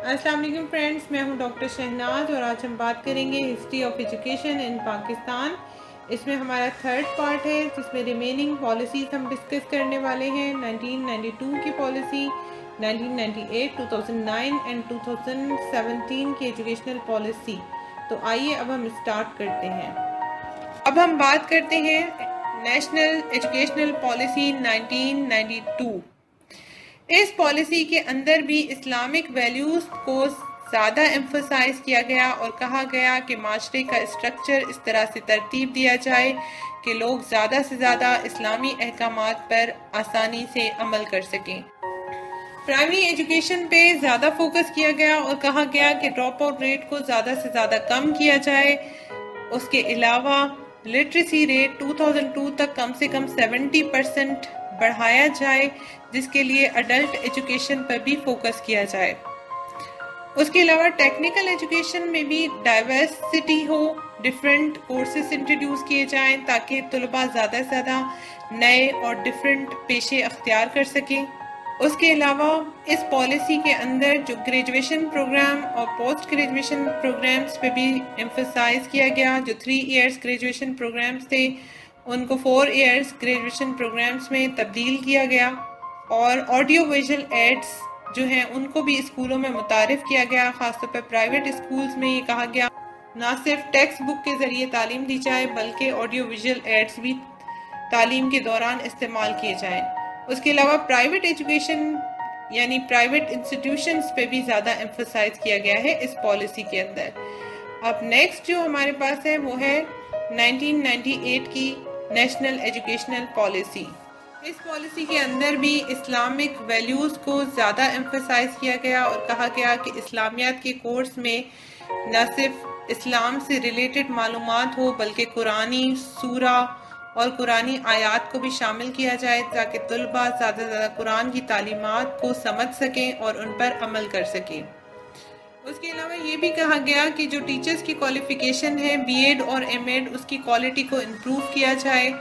السلام علیکم فرینڈز، میں ہوں ڈاکٹر شہناز اور آج ہم بات کریں گے history of education in Pakistan. اس میں ہمارا تھرڈ پارٹ ہے جس میں ریمیننگ پالیسیز ہم ڈسکس کرنے والے ہیں۔ 1992 کی پالیسی، 1998، 2009 اینڈ 2017 کی ایجوکیشنل پالیسی۔ تو آئیے اب ہم اسٹارٹ کرتے ہیں۔ اب ہم بات کرتے ہیں نیشنل ایجوکیشنل پالیسی 1992۔ اس پالیسی کے اندر بھی اسلامک ویلیوز کو زیادہ ایمفسائز کیا گیا اور کہا گیا کہ معاشرے کا اسٹرکچر اس طرح سے ترتیب دیا جائے کہ لوگ زیادہ سے زیادہ اسلامی احکامات پر آسانی سے عمل کر سکیں۔ پرائمری ایجوکیشن پہ زیادہ فوکس کیا گیا اور کہا گیا کہ ڈراپ آؤٹ ریٹ کو زیادہ سے زیادہ کم کیا جائے۔ اس کے علاوہ لٹریسی ریٹ 2002 تک کم سے کم 70% بڑھایا جائے، جس کے لیے اڈلٹ ایجوکیشن پر بھی فوکس کیا جائے۔ اس کے علاوہ ٹیکنیکل ایجوکیشن میں بھی ڈائیورسٹی ہو، ڈیفرنٹ کورسز انٹروڈیوس کیے جائیں تاکہ طلباء زیادہ سے زیادہ نئے اور ڈیفرنٹ پیشے اختیار کر سکیں۔ اس کے علاوہ اس پالیسی کے اندر جو گریجویشن پروگرام اور پوسٹ گریجویشن پروگرامز پہ بھی ایمفسائز کیا گیا۔ جو 3 ایئرز گریجویشن پروگرامز تھے ان کو 4 ایئرز گریجویشن پروگرامز میں تبدیل کیا گیا، اور آڈیو ویژول ایڈز جو ہیں ان کو بھی اسکولوں میں متعارف کیا گیا۔ خاص طور پر پرائیویٹ اسکولز میں یہ کہا گیا نہ صرف ٹیکسٹ بک کے ذریعے تعلیم دی جائے بلکہ آڈیو ویژول ایڈز بھی تعلیم کے دوران استعمال کیے جائیں۔ اس کے علاوہ پرائیویٹ ایجوکیشن یعنی پرائیویٹ انسٹیٹیوشنز پہ بھی زیادہ ایمفسائز کیا گیا ہے اس پالیسی کے اندر۔ اب نیکسٹ جو ہمارے پاس ہے وہ ہے 1998 کی نیشنل ایجوکیشنل پالیسی۔ اس پالیسی کے اندر بھی اسلامک ویلیوز کو زیادہ ایمفسائز کیا گیا اور کہا گیا کہ اسلامیات کے کورس میں نہ صرف اسلام سے ریلیٹڈ معلومات ہو بلکہ قرآنی سورہ اور قرآنی آیات کو بھی شامل کیا جائے تاکہ طلباء زیادہ سے زیادہ قرآن کی تعلیمات کو سمجھ سکیں اور ان پر عمل کر سکیں۔ اس کے علاوہ یہ بھی کہا گیا کہ جو ٹیچرز کی کوالیفیکیشن ہے بی ایڈ اور ایم ایڈ، اس کی کوالٹی کو امپروو کیا جائے،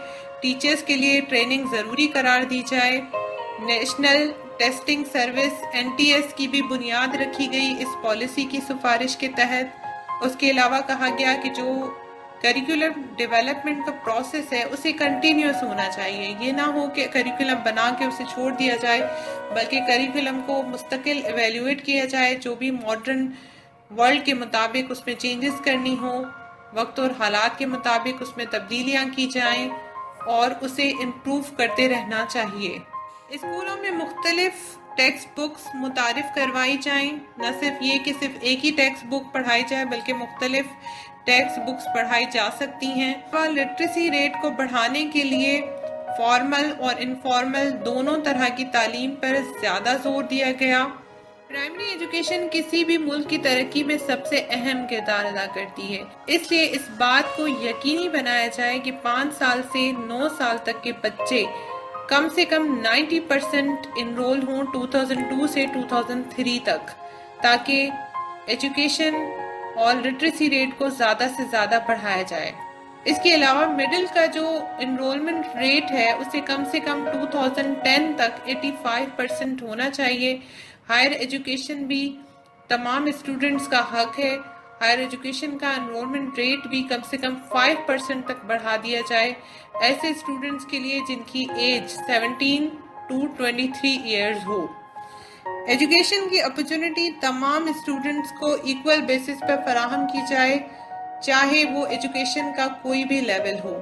ٹیچرز کے لیے ٹریننگ ضروری قرار دی جائے۔ نیشنل ٹیسٹنگ سروس NTS کی بھی بنیاد رکھی گئی اس پالیسی کی سفارش کے تحت۔ اس کے علاوہ کہا گیا کہ جو کریکولم ڈیولپمنٹ کا پروسیس ہے اسے کنٹینیوس ہونا چاہیے، یہ نہ ہو کہ کریکولم بنا کے اسے چھوڑ دیا جائے بلکہ کریکولم کو مستقل ایویلیویٹ کیا جائے، جو بھی ماڈرن ورلڈ کے مطابق اس میں چینجز کرنی ہو، وقت اور حالات کے مطابق اس میں تبدیلیاں کی جائیں اور اسے امپروو کرتے رہنا چاہیے۔ اسکولوں میں مختلف ٹیکسٹ بکس متعارف کروائی جائیں، نہ صرف یہ کہ صرف ایک ہی ٹیکسٹ بک پڑھائی جائے بلکہ مختلف ٹیکسٹ بکس پڑھائی جا سکتی ہیں۔ لٹریسی ریٹ کو بڑھانے کے لیے فارمل اور انفارمل دونوں طرح کی تعلیم پر زیادہ زور دیا گیا۔ پرائمری ایجوکیشن کسی بھی ملک کی ترقی میں سب سے اہم کردار ادا کرتی ہے، اس لیے اس بات کو یقینی بنایا جائے کہ 5 سال سے 9 سال تک کے بچے کم سے کم 90% انرول ہوں 2002 سے 2003 تک، تاکہ ایجوکیشن اور لٹریسی ریٹ کو زیادہ سے زیادہ بڑھایا جائے۔ اس کے علاوہ مڈل کا جو انرولمنٹ ریٹ ہے اسے کم سے کم 2010 تک 85% ہونا چاہیے۔ ہائر ایجوکیشن بھی تمام اسٹوڈنٹس کا حق ہے، ہائر ایجوکیشن کا انرولمنٹ ریٹ بھی کم سے کم 5% تک بڑھا دیا جائے ایسے اسٹوڈنٹس کے لیے جن کی ایج 17 to 23 ایئرز ہو۔ ایجوکیشن کی اپرچونٹی تمام اسٹوڈنٹس کو ایکول بیسس پر فراہم کی جائے، چاہے وہ ایجوکیشن کا کوئی بھی لیول ہو۔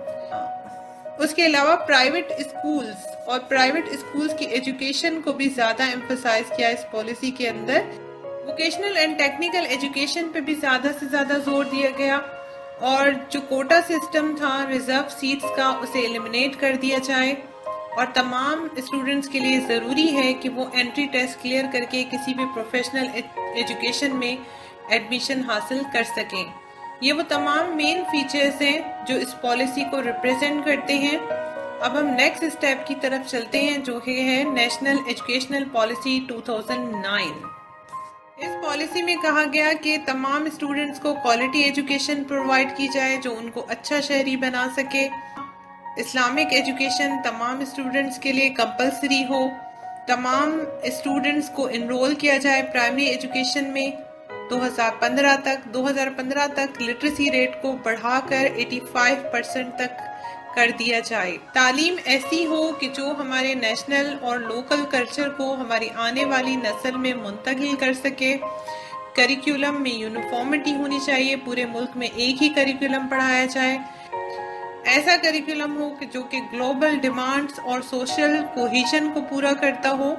اس کے علاوہ پرائیویٹ اسکولز اور پرائیویٹ اسکولز کی ایجوکیشن کو بھی زیادہ ایمفسائز کیا اس پالیسی کے اندر۔ ووکیشنل اینڈ ٹیکنیکل ایجوکیشن پہ بھی زیادہ سے زیادہ زور دیا گیا، اور جو کوٹا سسٹم تھا ریزرو سیٹس کا اسے ایلیمنیٹ کر دیا جائے، اور تمام اسٹوڈنٹس کے لیے ضروری ہے کہ وہ انٹری ٹیسٹ کلیئر کر کے کسی بھی پروفیشنل ایجوکیشن میں ایڈمیشن حاصل کر سکیں۔ یہ وہ تمام مین فیچرز ہیں جو اس پالیسی کو ریپریزنٹ کرتے ہیں۔ اب ہم نیکسٹ اسٹیپ کی طرف چلتے ہیں جو ہے نیشنل ایجوکیشنل پالیسی 2009۔ اس پالیسی میں کہا گیا کہ تمام اسٹوڈنٹس کو کوالٹی ایجوکیشن پرووائڈ کی جائے جو ان کو اچھا شہری بنا سکے۔ اسلامک ایجوکیشن تمام اسٹوڈنٹس کے لیے کمپلسری ہو، تمام اسٹوڈنٹس کو انرول کیا جائے پرائمری ایجوکیشن میں 2015 تک لٹریسی ریٹ کو بڑھا کر 85% تک کر دیا جائے. تعلیم ایسی ہو کہ جو ہمارے نیشنل اور لوکل کلچر کو ہماری آنے والی نسل میں منتقل کر سکے. کریکولم میں یونیفارمٹی ہونی چاہیے، پورے ملک میں ایک ہی کریکولم پڑھایا جائے. ایسا کریکولم ہو کہ جو کہ گلوبل ڈیمانڈز اور سوشل کوہیژن کو پورا کرتا ہو.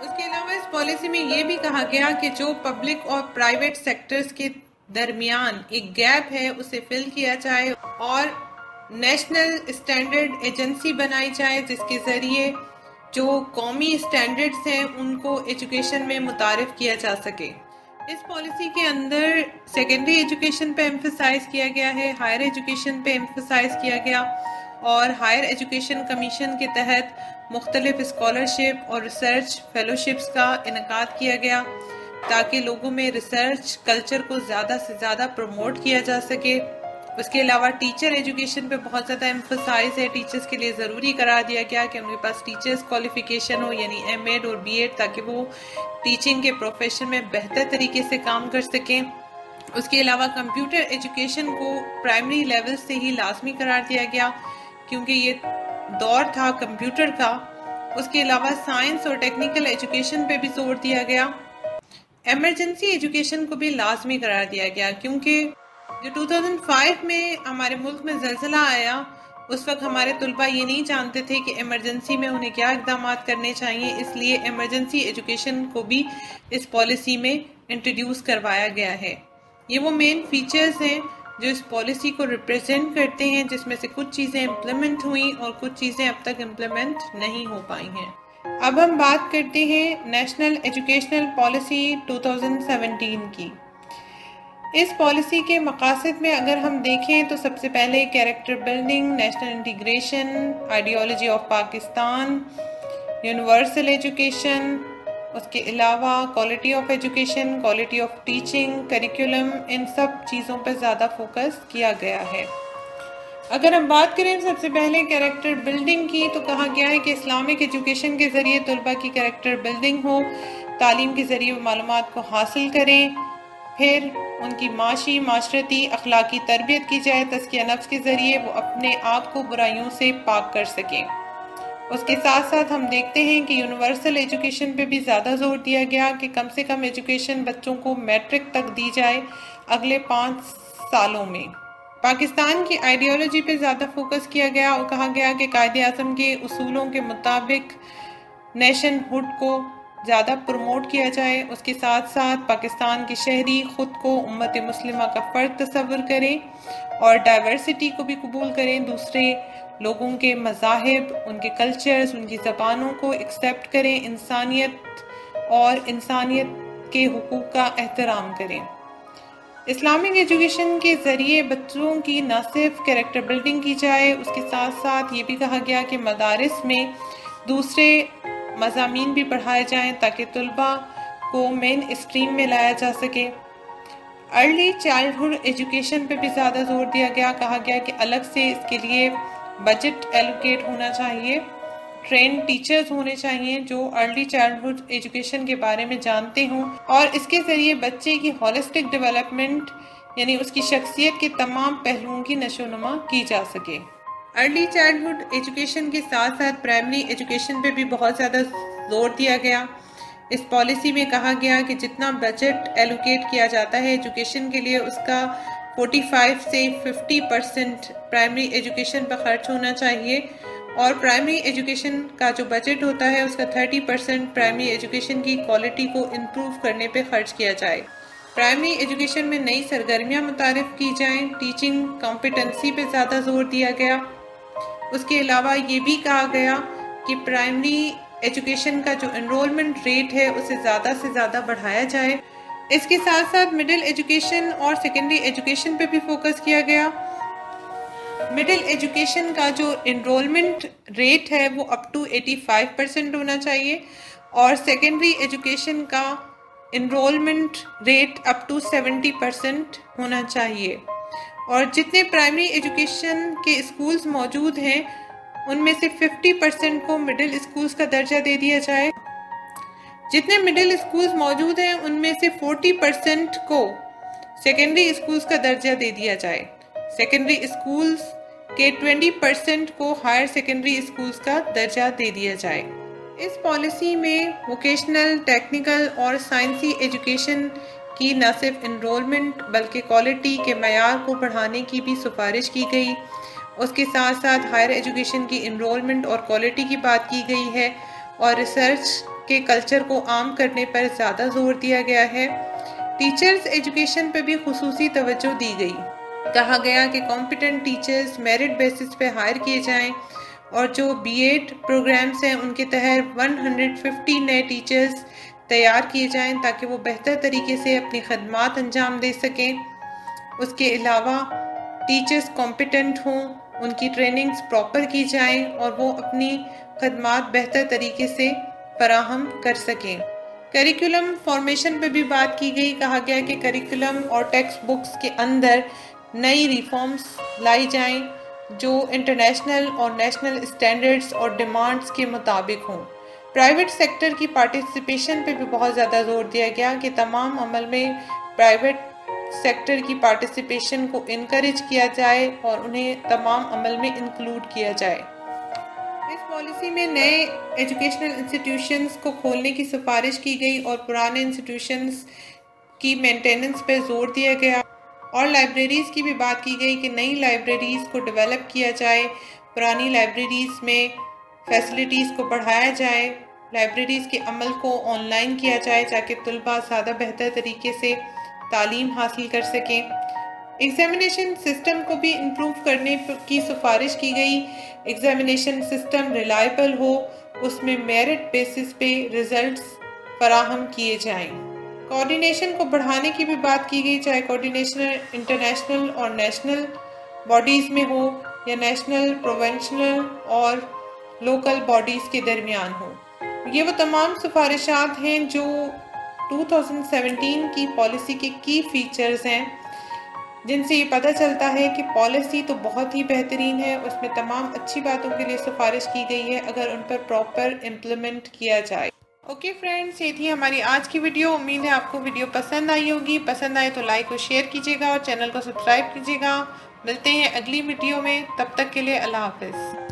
اس کے علاوہ اس پالیسی میں یہ بھی کہا گیا کہ جو پبلک اور پرائیویٹ سیکٹرز کے درمیان ایک گیپ ہے اسے فل کیا جائے اور نیشنل اسٹینڈرڈ ایجنسی بنائی جائے جس کے ذریعے جو قومی اسٹینڈرڈز ہیں ان کو ایجوکیشن میں متعارف کیا جا سکے. اس پالیسی کے اندر سیکنڈری ایجوکیشن پہ ایمفسائز کیا گیا ہے، ہائر ایجوکیشن پہ ایمفسائز کیا گیا اور ہائر ایجوکیشن کمیشن کے تحت مختلف اسکالرشپ اور ریسرچ فیلوشپس کا انعقاد کیا گیا تاکہ لوگوں میں ریسرچ کلچر کو زیادہ سے زیادہ پروموٹ کیا جا سکے. اس کے علاوہ ٹیچر ایجوکیشن پہ بہت زیادہ ایمفسائز ہے. ٹیچرز کے لیے ضروری قرار دیا گیا کہ ان کے پاس ٹیچرز کوالیفیکیشن ہو، یعنی ایم ایڈ اور بی ایڈ، تاکہ وہ ٹیچنگ کے پروفیشن میں بہتر طریقے سے کام کر سکیں. اس کے علاوہ کمپیوٹر ایجوکیشن کو پرائمری لیول سے ہی لازمی قرار دیا گیا کیونکہ یہ دور تھا کمپیوٹر کا. اس کے علاوہ سائنس اور ٹیکنیکل ایجوکیشن پہ بھی زور دیا گیا. ایمرجنسی ایجوکیشن کو بھی لازمی قرار دیا گیا کیونکہ جو 2005 میں ہمارے ملک میں زلزلہ آیا اس وقت ہمارے طلباء یہ نہیں جانتے تھے کہ ایمرجنسی میں انہیں کیا اقدامات کرنے چاہیے. اس لیے ایمرجنسی ایجوکیشن کو بھی اس پالیسی میں انٹروڈیوس کروایا گیا ہے. یہ وہ مین فیچرز ہیں جو اس پالیسی کو ریپرزینٹ کرتے ہیں، جس میں سے کچھ چیزیں امپلیمنٹ ہوئیں اور کچھ چیزیں اب تک امپلیمنٹ نہیں ہو پائی ہیں. اب ہم بات کرتے ہیں نیشنل ایجوکیشنل پالیسی 2017 کی. اس پالیسی کے مقاصد میں اگر ہم دیکھیں تو سب سے پہلے character building, national integration, ideology of Pakistan, universal education, اس کے علاوہ quality of education, quality of teaching, curriculum, ان سب چیزوں پر زیادہ فوکس کیا گیا ہے. اگر ہم بات کریں سب سے پہلے کیریکٹر بلڈنگ کی تو کہا گیا ہے کہ اسلامک ایجوکیشن کے ذریعے طلباء کی کیریکٹر بلڈنگ ہو، تعلیم کے ذریعے وہ معلومات کو حاصل کریں، پھر ان کی معاشی، معاشرتی، اخلاقی تربیت کی جائے، تزکیہ نفس کے ذریعے وہ اپنے آپ کو برائیوں سے پاک کر سکیں. اس کے ساتھ ساتھ ہم دیکھتے ہیں کہ یونیورسل ایجوکیشن پہ بھی زیادہ زور دیا گیا کہ کم سے کم ایجوکیشن بچوں کو میٹرک تک دی جائے اگلے 5 سالوں میں. پاکستان کی آئیڈیالوجی پہ زیادہ فوکس کیا گیا اور کہا گیا کہ قائد اعظم کے اصولوں کے مطابق نیشن ہوڈ کو زیادہ پروموٹ کیا جائے. اس کے ساتھ ساتھ پاکستان کے شہری خود کو امت مسلمہ کا فرد تصور کریں اور ڈائیورسٹی کو بھی قبول کریں، دوسرے لوگوں کے مذاہب، ان کے کلچرز، ان کی زبانوں کو ایکسیپٹ کریں، انسانیت اور انسانیت کے حقوق کا احترام کریں. اسلامک ایجوکیشن کے ذریعے بچوں کی نہ صرف کیریکٹر بلڈنگ کی جائے، اس کے ساتھ ساتھ یہ بھی کہا گیا کہ مدارس میں دوسرے مضامین بھی پڑھائے جائیں تاکہ طلباء کو مین اسٹریم میں لایا جا سکے. ارلی چائلڈہڈ ایجوکیشن پہ بھی زیادہ زور دیا گیا، کہا گیا کہ الگ سے اس کے لیے بجٹ ایلوکیٹ ہونا چاہیے، ٹرین ٹیچرز ہونے چاہیے جو ارلی چائلڈہڈ ایجوکیشن کے بارے میں جانتے ہوں اور اس کے ذریعے بچے کی ہولسٹک ڈیولپمنٹ یعنی اس کی شخصیت کے تمام پہلوؤں کی نشو و نما کی جا سکے. ارلی چائلڈہڈ ایجوکیشن کے ساتھ ساتھ پرائمری ایجوکیشن پہ بھی بہت زیادہ زور دیا گیا. اس پالیسی میں کہا گیا کہ جتنا بجٹ ایلوکیٹ کیا جاتا ہے ایجوکیشن کے لیے اس کا 45 سے 50% پرائمری ایجوکیشن پر خرچ ہونا چاہیے اور پرائمری ایجوکیشن کا جو بجٹ ہوتا ہے اس کا 30% پرائمری ایجوکیشن کی کوالٹی کو امپروو کرنے پہ خرچ کیا جائے. پرائمری ایجوکیشن میں نئی سرگرمیاں متعارف کی جائیں، ٹیچنگ کمپیٹنسی پہ زیادہ زور دیا گیا. اس کے علاوہ یہ بھی کہا گیا کہ پرائمری ایجوکیشن کا جو انرولمنٹ ریٹ ہے اسے زیادہ سے زیادہ بڑھایا جائے. اس کے ساتھ ساتھ مڈل ایجوکیشن اور سیکنڈری ایجوکیشن پہ بھی فوکس کیا گیا. مڈل ایجوکیشن کا جو انرولمنٹ ریٹ ہے وہ اپ ٹو 85% ہونا چاہیے اور سیکنڈری ایجوکیشن کا انرولمنٹ ریٹ اپ ٹو 70% ہونا چاہیے. اور جتنے پرائمری ایجوکیشن کے اسکولز موجود ہیں ان میں سے 50% کو مڈل اسکولز کا درجہ دے دیا جائے. جتنے مڈل اسکولز موجود ہیں ان میں سے 40% کو سیکنڈری اسکولز کا درجہ دے دیا جائے، سیکنڈری اسکولز کے 20% کو ہائر سیکنڈری اسکولز کا درجہ دے دیا جائے۔ اس پالیسی میں ووکیشنل، ٹیکنیکل اور سائنسی ایجوکیشن کی نہ صرف انرولمنٹ بلکہ کوالٹی کے معیار کو بڑھانے کی بھی سفارش کی گئی۔ اس کے ساتھ ساتھ ہائر ایجوکیشن کی انرولمنٹ اور کوالٹی کی بات کی گئی ہے اور ریسرچ کے کلچر کو عام کرنے پر زیادہ زور دیا گیا ہے۔ ٹیچرز ایجوکیشن پہ بھی خصوصی توجہ دی گئی۔ کہا گیا کہ کمپیٹنٹ ٹیچرز میرٹ بیسس پہ ہائر کیے جائیں اور جو بی ایڈ پروگرامز ہیں ان کے تحت 150 نئے ٹیچرز تیار کیے جائیں تاکہ وہ بہتر طریقے سے اپنی خدمات انجام دے سکیں۔ اس کے علاوہ ٹیچرز کمپیٹنٹ ہوں، ان کی ٹریننگز پراپر کی جائیں اور وہ اپنی خدمات بہتر طریقے سے فراہم کر سکیں۔ کریکولم فارمیشن پہ بھی بات کی گئی۔ کہا گیا کہ کریکولم اور ٹیکسٹ بکس کے اندر نئی ریفارمز لائی جائیں جو انٹرنیشنل اور نیشنل اسٹینڈرڈز اور ڈیمانڈز کے مطابق ہوں۔ پرائیویٹ سیکٹر کی پارٹیسپیشن پہ بھی بہت زیادہ زور دیا گیا کہ تمام عمل میں پرائیویٹ سیکٹر کی پارٹیسپیشن کو انکریج کیا جائے اور انہیں تمام عمل میں انکلوڈ کیا جائے۔ اس پالیسی میں نئے ایجوکیشنل انسٹیٹیوشنز کو کھولنے کی سفارش کی گئی اور پرانے انسٹیٹیوشنز کی مینٹیننس پہ زور دیا گیا اور لائبریریز کی بھی بات کی گئی کہ نئی لائبریریز کو ڈیولپ کیا جائے، پرانی لائبریریز میں فیسلٹیز کو بڑھایا جائے، لائبریریز کے عمل کو آن لائن کیا جائے تاکہ طلباء زیادہ بہتر طریقے سے تعلیم حاصل کر سکیں۔ ایگزامینیشن سسٹم کو بھی امپروو کرنے کی سفارش کی گئی۔ ایگزامینیشن سسٹم ریلائبل ہو، اس میں میرٹ بیسس پہ ریزلٹس فراہم کیے جائیں۔ کوارڈینیشن کو بڑھانے کی بھی بات کی گئی، چاہے کوارڈینیشن انٹرنیشنل اور نیشنل باڈیز میں ہو یا نیشنل، پروونشنل اور لوکل باڈیز کے درمیان ہو۔ یہ وہ تمام سفارشات ہیں جو 2017 کی پالیسی کے کی فیچرز ہیں، جن سے یہ پتہ چلتا ہے کہ پالیسی تو بہت ہی بہترین ہے، اس میں تمام اچھی باتوں کے لیے سفارش کی گئی ہے اگر ان پر پراپر امپلیمنٹ کیا جائے۔ اوکے فرینڈز، یہ تھی ہماری آج کی ویڈیو۔ امید ہے آپ کو ویڈیو پسند آئی ہوگی۔ پسند آئے تو لائک اور شیئر کیجیے گا اور چینل کو سبسکرائب کیجیے گا۔ ملتے ہیں اگلی ویڈیو میں، تب تک کے لیے اللہ حافظ۔